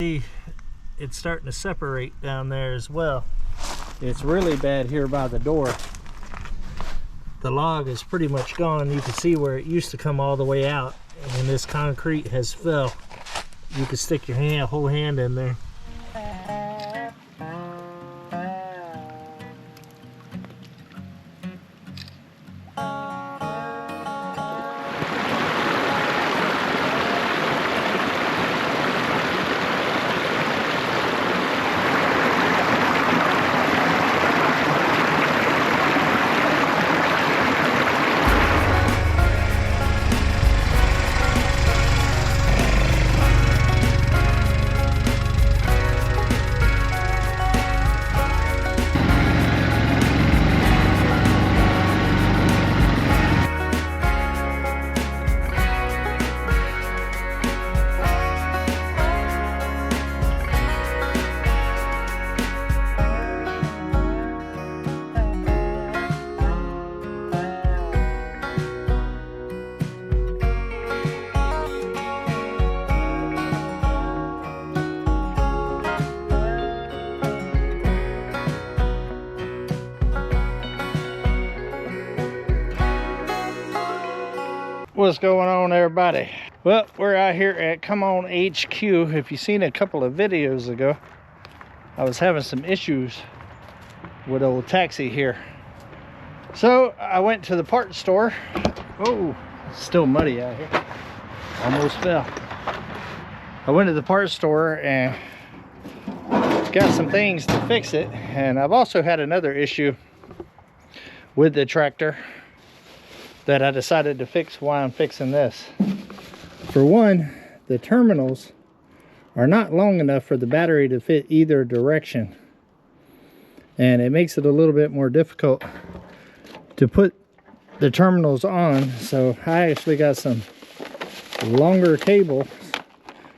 see it's starting to separate down there as well. It's really bad here by the door. The log is pretty much gone. You can see where it used to come all the way out, and this concrete has fell. You can stick your hand, whole hand in there. What's going on, everybody? Well, we're out here at Come On HQ. If you've seen a couple of videos ago, I was having some issues with old taxi here. So I went to the parts store. Oh, it's still muddy out here. Almost fell. I went to the parts store and got some things to fix it. And I've also had another issue with the tractor that I decided to fix while I'm fixing this. For one, the terminals are not long enough for the battery to fit either direction, and it makes it a little bit more difficult to put the terminals on. So I actually got some longer cable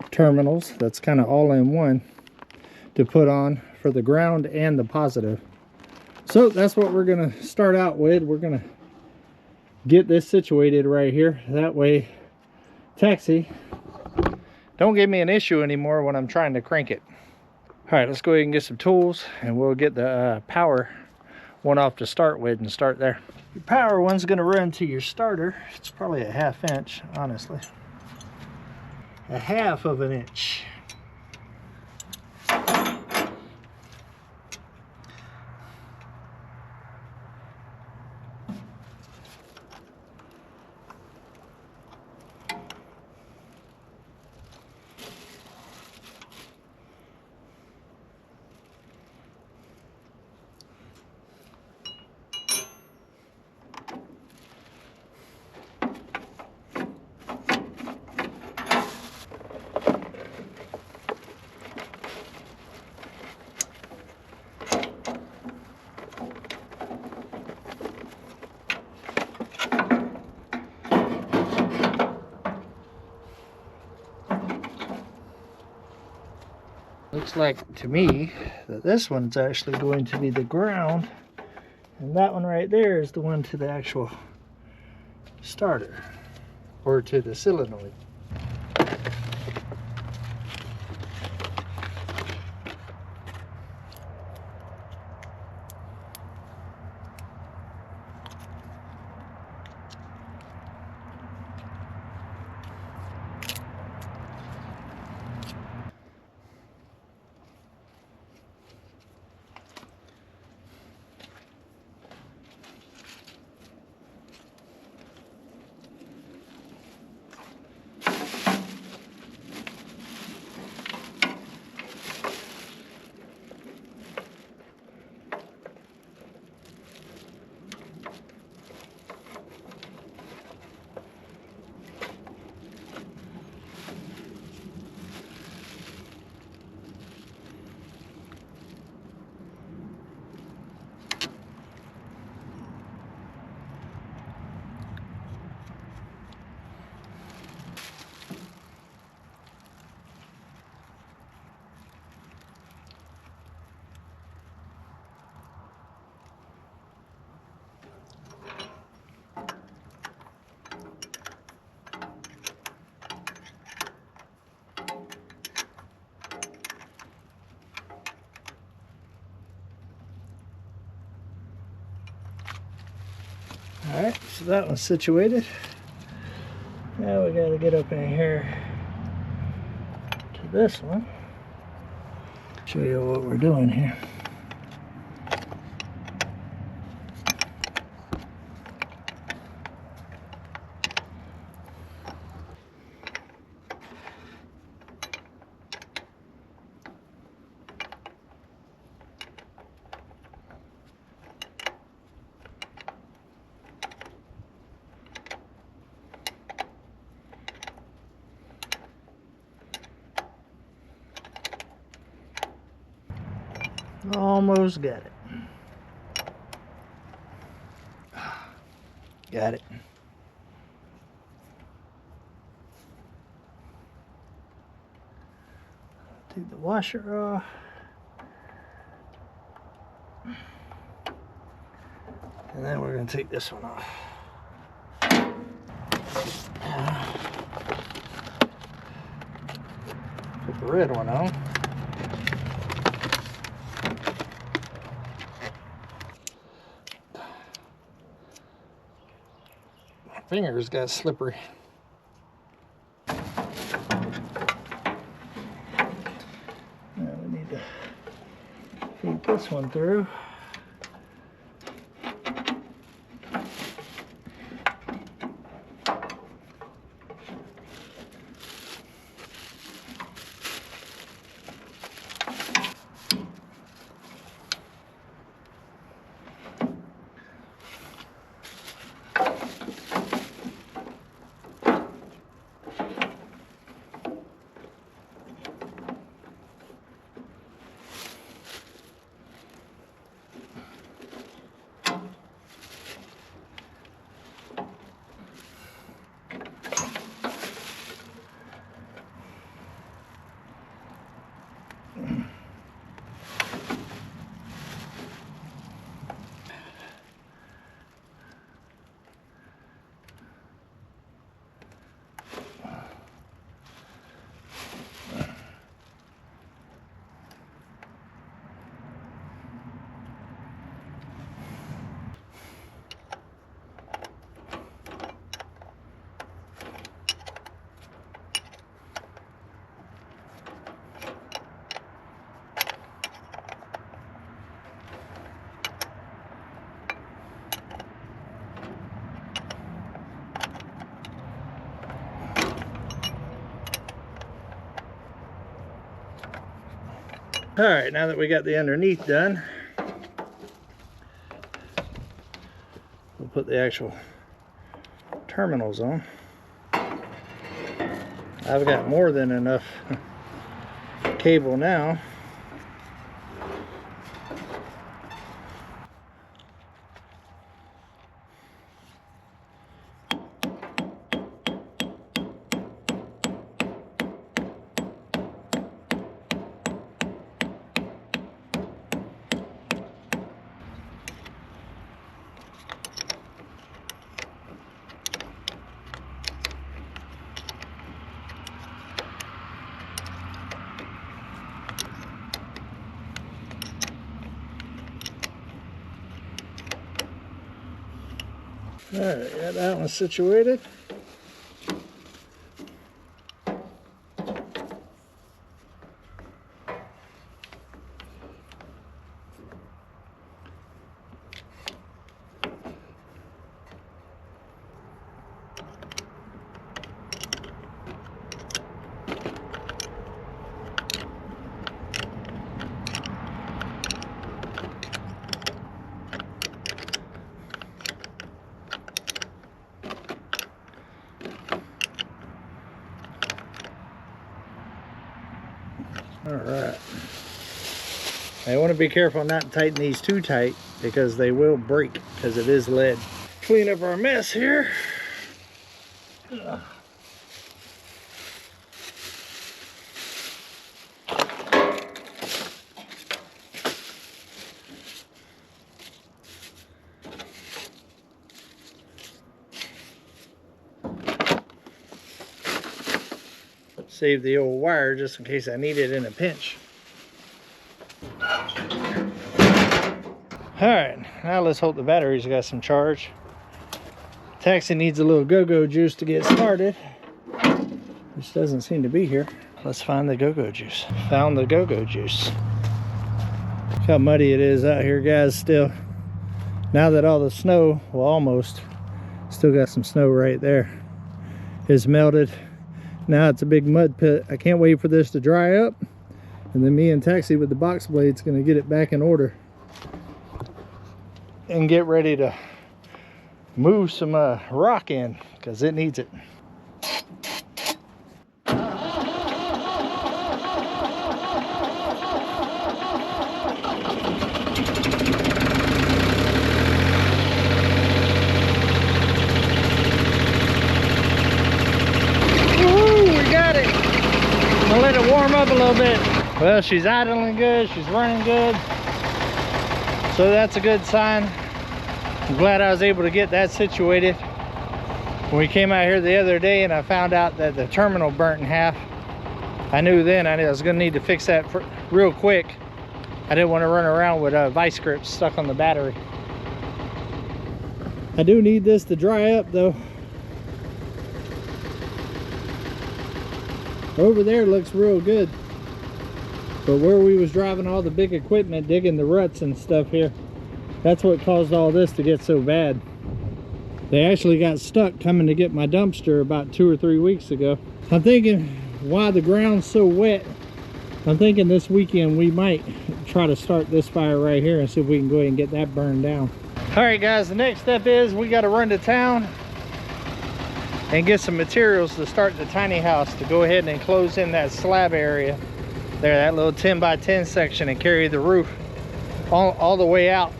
terminals that's kind of all in one to put on for the ground and the positive. So that's what we're gonna start out with. We're gonna get this situated right here. That way taxi don't give me an issue anymore when I'm trying to crank it. All right, let's go ahead and get some tools, and we'll get the power one off to start with and start there. Your power one's going to run to your starter. It's probably a 1/2 inch, honestly. 1/2 of an inch. Looks like to me that this one's actually going to be the ground, and that one right there is the one to the actual starter, or to the solenoid. Alright, so that one's situated. Now we gotta get up in here to this one. Show you what we're doing here. Almost got it. Got it. Take the washer off. And then we're going to take this one off. Put the red one on. Fingers got slippery. Now we need to feed this one through. All right, now that we got the underneath done, we'll put the actual terminals on. I've got more than enough cable now. All right, got that one situated. All right. I want to be careful not to tighten these too tight because they will break because it is lead. Clean up our mess here. Save the old wire just in case I need it in a pinch. All right, now let's hope the batteries got some charge. Taxi needs a little go-go juice to get started, which doesn't seem to be here. Let's find the go-go juice. Found the go-go juice. Look how muddy it is out here, guys, still. Now that all the snow, well, almost, still got some snow right there, is melted. Now it's a big mud pit. I can't wait for this to dry up, and then me and Taxi with the box blade's gonna get it back in order and get ready to move some rock in, because it needs it. Let it warm up a little bit. Well, she's idling good, she's running good, so that's a good sign. I'm glad I was able to get that situated. When we came out here the other day and I found out that the terminal burnt in half, I knew then I was going to need to fix that real quick. I didn't want to run around with vice grips stuck on the battery. I do need this to dry up though. Over there looks real good, but where we was driving all the big equipment, digging the ruts and stuff here, that's what caused all this to get so bad. They actually got stuck coming to get my dumpster about 2 or 3 weeks ago. I'm thinking, why the ground's so wet, I'm thinking this weekend we might try to start this fire right here and see if we can go ahead and get that burned down. All right guys, the next step is we got to run to town and get some materials to start the tiny house, to go ahead and enclose in that slab area there, that little 10 by 10 section, and carry the roof all the way out.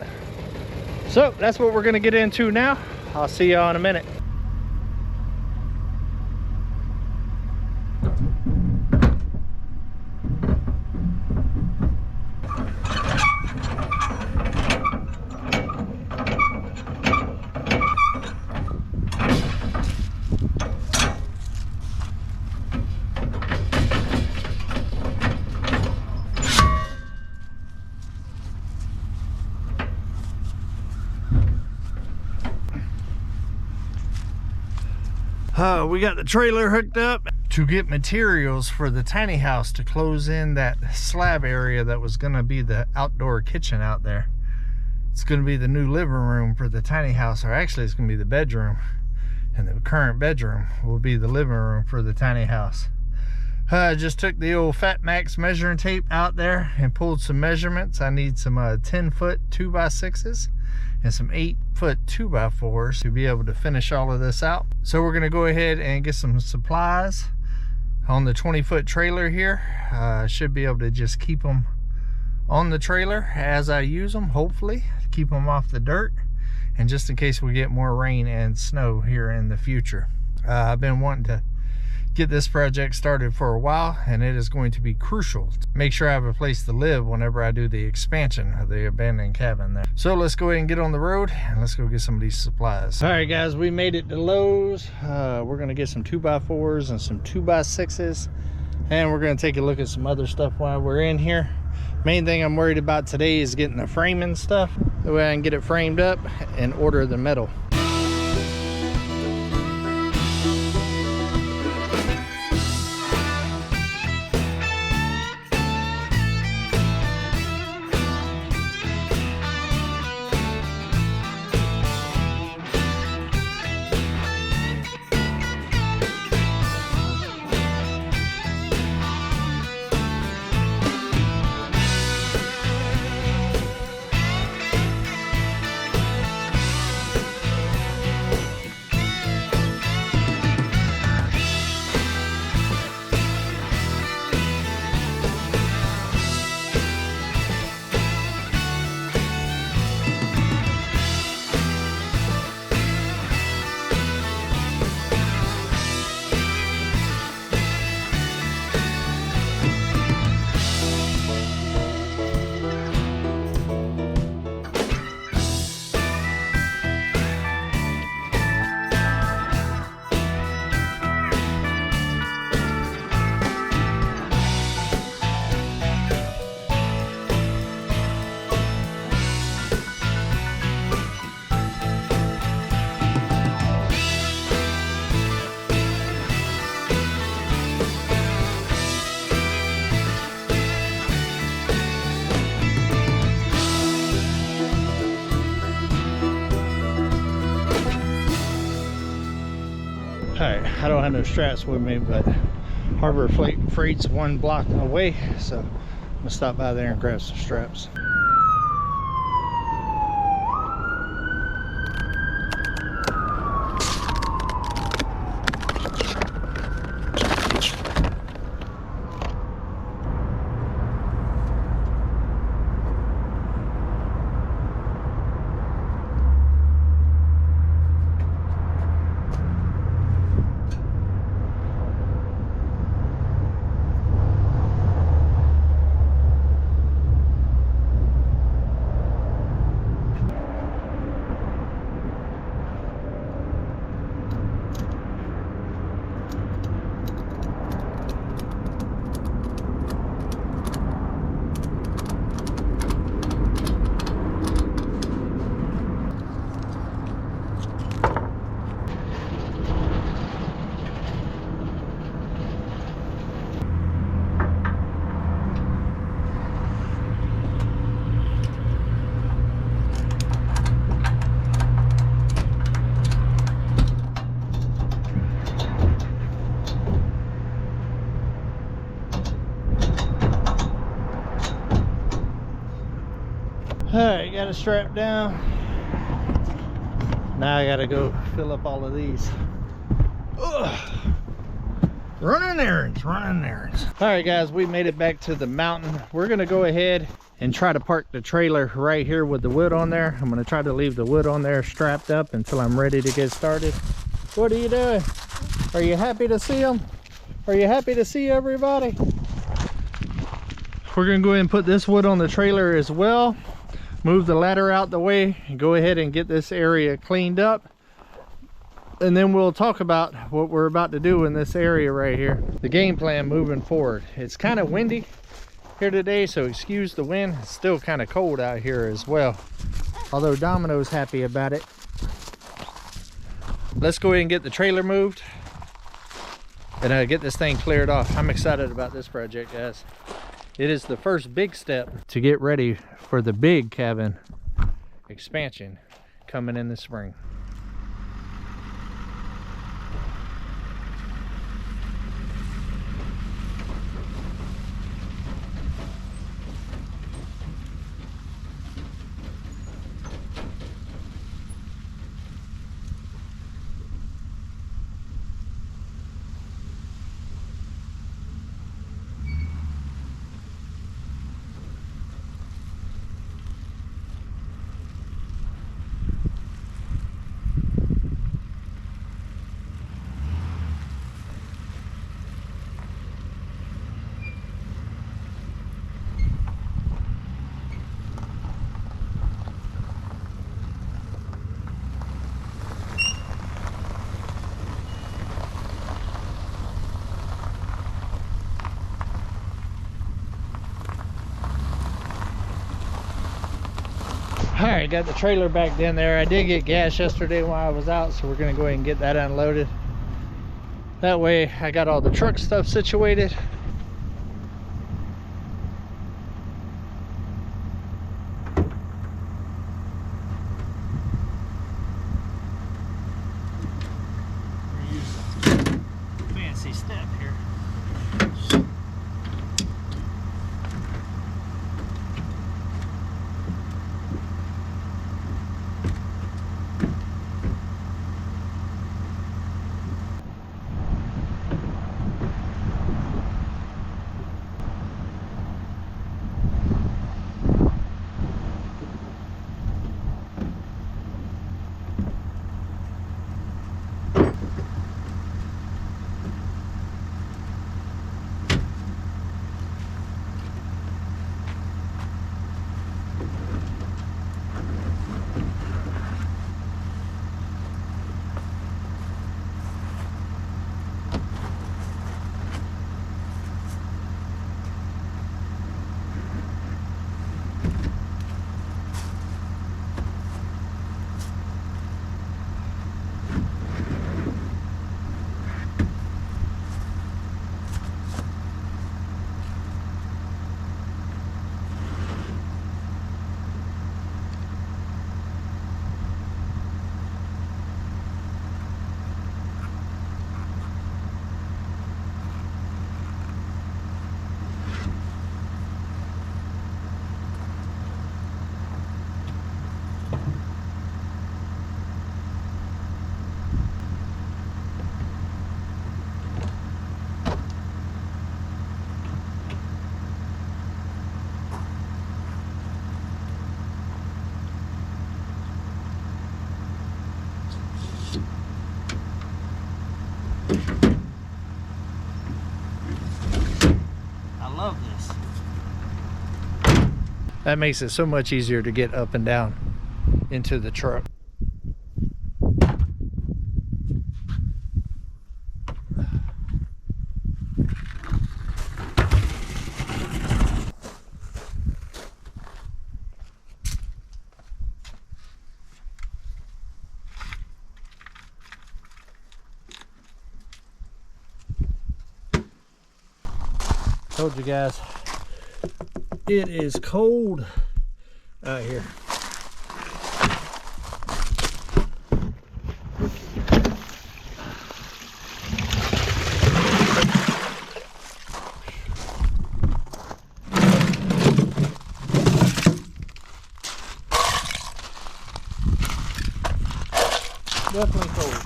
So that's what we're gonna get into now. I'll see y'all in a minute. We got the trailer hooked up to get materials for the tiny house to close in that slab area that was going to be the outdoor kitchen out there. It's going to be the new living room for the tiny house, or actually it's going to be the bedroom, and the current bedroom will be the living room for the tiny house. I just took the old Fat Max measuring tape out there and pulled some measurements. I need some 10-foot 2x6s and some 8-foot 2x4s to be able to finish all of this out. So we're gonna go ahead and get some supplies on the 20-foot trailer here. I should be able to just keep them on the trailer as I use them, hopefully, to keep them off the dirt, and just in case we get more rain and snow here in the future. I've been wanting to get this project started for a while, and it is going to be crucial to make sure I have a place to live whenever I do the expansion of the abandoned cabin there. So let's go ahead and get on the road and let's go get some of these supplies. All right guys, we made it to Lowe's. We're gonna get some 2x4s and some 2x6s, and we're gonna take a look at some other stuff while we're in here. Main thing I'm worried about today is getting the framing stuff, that way I can get it framed up and order the metal. right, I don't have no straps with me, but Harbor Freight's 1 block away, so I'm gonna stop by there and grab some straps. Alright, got it strapped down. Now I gotta go fill up all of these. Ugh. Running errands. Alright guys, we made it back to the mountain. We're gonna go ahead and try to park the trailer right here with the wood on there. I'm gonna try to leave the wood on there strapped up until I'm ready to get started. What are you doing? Are you happy to see them? Are you happy to see everybody? We're gonna go ahead and put this wood on the trailer as well. Move the ladder out the way and go ahead and get this area cleaned up, and then we'll talk about what we're about to do in this area right here, the game plan moving forward. It's kind of windy here today, so excuse the wind. It's still kind of cold out here as well, although Domino's happy about it. Let's go ahead and get the trailer moved and get this thing cleared off. I'm excited about this project, guys. It is the first big step to get ready for the big cabin expansion coming in the spring. Alright, got the trailer back in there. I did get gas yesterday while I was out, so we're gonna go ahead and get that unloaded. That way I got all the truck stuff situated. Fancy step here. That makes it so much easier to get up and down into the truck. Told you guys, it is cold out here. Definitely cold.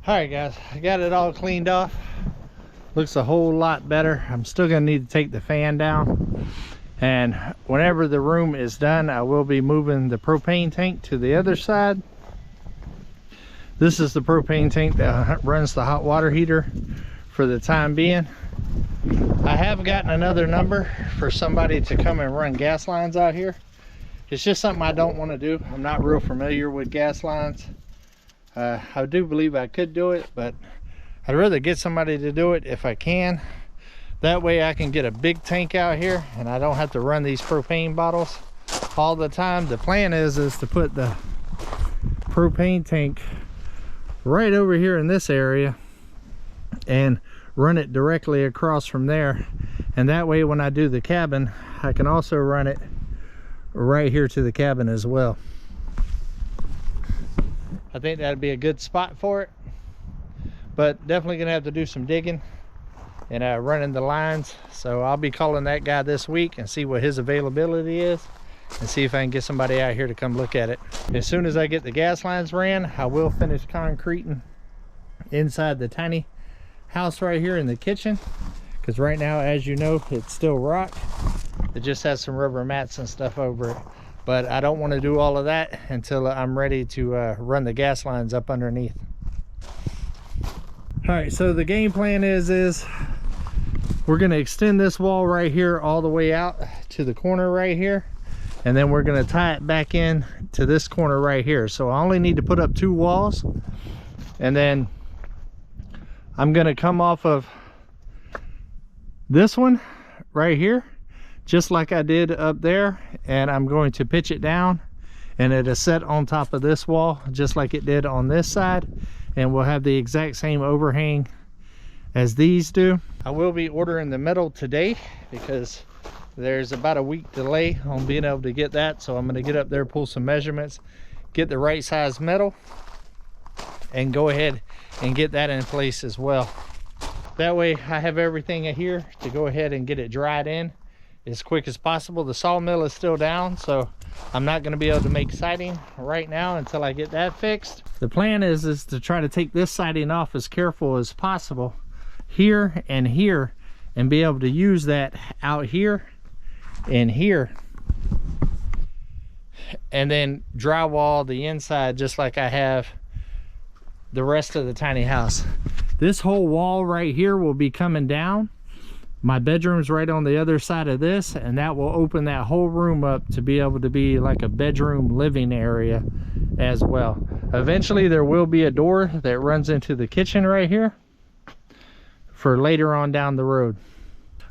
Alright guys, I got it all cleaned off. Looks a whole lot better. I'm still gonna need to take the fan down, and whenever the room is done, I will be moving the propane tank to the other side. This is the propane tank that runs the hot water heater for the time being. I have gotten another number for somebody to come and run gas lines out here. It's just something I don't want to do. I'm not real familiar with gas lines. I do believe I could do it, but I'd rather get somebody to do it if I can. That way I can get a big tank out here and I don't have to run these propane bottles all the time. The plan is to put the propane tank right over here in this area and run it directly across from there. And that way when I do the cabin, I can also run it right here to the cabin as well. I think that'd be a good spot for it, but definitely gonna have to do some digging and running the lines. So I'll be calling that guy this week and see what his availability is and see if I can get somebody out here to come look at it. As soon as I get the gas lines ran, I will finish concreting inside the tiny house right here in the kitchen, because right now, as you know, it's still rock. It just has some rubber mats and stuff over it. But I don't want to do all of that until I'm ready to run the gas lines up underneath. All right, so the game plan is we're going to extend this wall right here all the way out to the corner right here, and then we're going to tie it back in to this corner right here. So I only need to put up 2 walls, and then I'm going to come off of this one right here, just like I did up there, and I'm going to pitch it down, and it'll set on top of this wall just like it did on this side, and we'll have the exact same overhang as these do. I will be ordering the metal today because there's about a week delay on being able to get that, so I'm going to get up there, pull some measurements, get the right size metal, and go ahead and get that in place as well. That way I have everything here to go ahead and get it dried in as quick as possible. The sawmill is still down, so I'm not going to be able to make siding right now until I get that fixed. The plan is to try to take this siding off as careful as possible here and here, and be able to use that out here and here and then drywall the inside just like I have the rest of the tiny house. This whole wall right here will be coming down. My bedroom's right on the other side of this, and that will open that whole room up to be able to be like a bedroom living area as well. Eventually there will be a door that runs into the kitchen right here for later on down the road.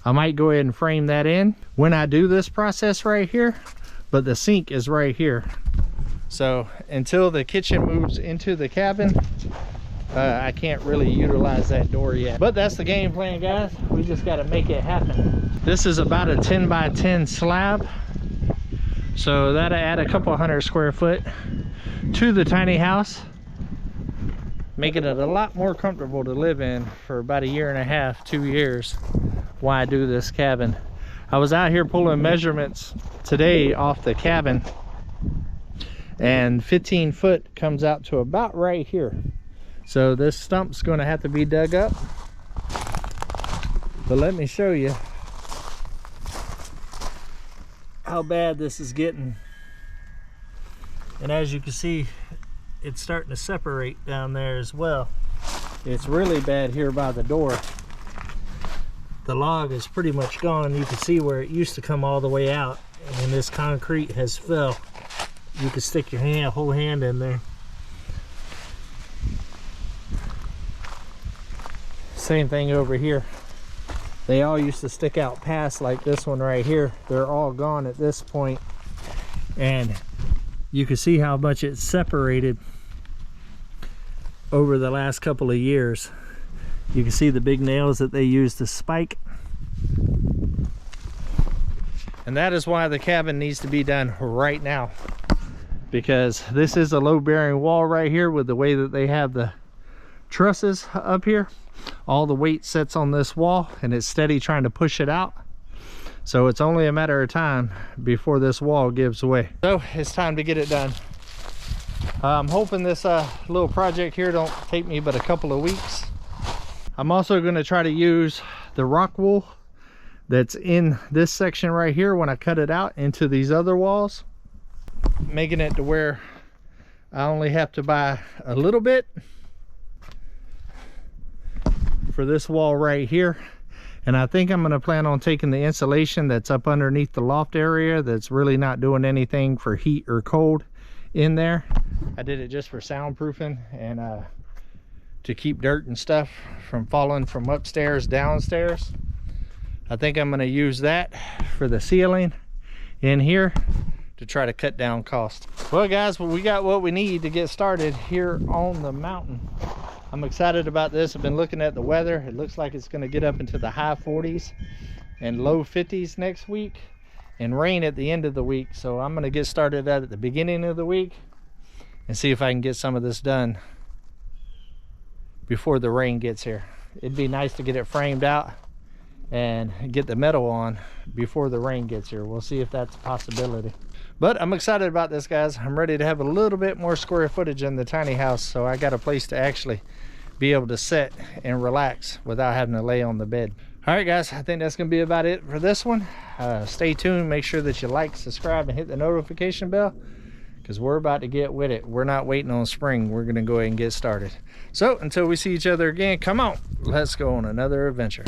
I might go ahead and frame that in when I do this process right here, but the sink is right here. So until the kitchen moves into the cabin, I can't really utilize that door yet. But that's the game plan, guys. We just got to make it happen. This is about a 10 by 10 slab. So that'll add a couple hundred square foot to the tiny house, making it a lot more comfortable to live in for about a year and a half, 2 years, while I do this cabin. I was out here pulling measurements today off the cabin, and 15 foot comes out to about right here. So this stump's going to have to be dug up, but let me show you how bad this is getting. And as you can see, it's starting to separate down there as well. It's really bad here by the door. The log is pretty much gone. You can see where it used to come all the way out, and this concrete has fell. You can stick your hand, whole hand in there. Same thing over here. They all used to stick out past, like this one right here. They're all gone at this point, and you can see how much it's separated over the last couple of years. You can see the big nails that they use to spike, and that is why the cabin needs to be done right now, because this is a load-bearing wall right here. With the way that they have the trusses up here, all the weight sits on this wall and it's steady trying to push it out. So it's only a matter of time before this wall gives way. So it's time to get it done. I'm hoping this little project here don't take me but a couple of weeks. I'm also going to try to use the rock wool that's in this section right here when I cut it out into these other walls, making it to where I only have to buy a little bit for this wall right here. And I think I'm going to plan on taking the insulation that's up underneath the loft area that's really not doing anything for heat or cold in there. I did it just for soundproofing and to keep dirt and stuff from falling from upstairs downstairs. I think I'm going to use that for the ceiling in here to try to cut down cost. Well guys, we got what we need to get started here on the mountain. I'm excited about this. I've been looking at the weather. It looks like it's going to get up into the high 40s and low 50s next week, and rain at the end of the week. So I'm going to get started at the beginning of the week and see if I can get some of this done before the rain gets here. It'd be nice to get it framed out and get the metal on before the rain gets here. We'll see if that's a possibility. But I'm excited about this, guys. I'm ready to have a little bit more square footage in the tiny house, so I got a place to actually be able to sit and relax without having to lay on the bed. All right, guys, I think that's going to be about it for this one. Stay tuned. Make sure that you like, subscribe, and hit the notification bell, because we're about to get with it. We're not waiting on spring. We're going to go ahead and get started. So until we see each other again, come on, let's go on another adventure.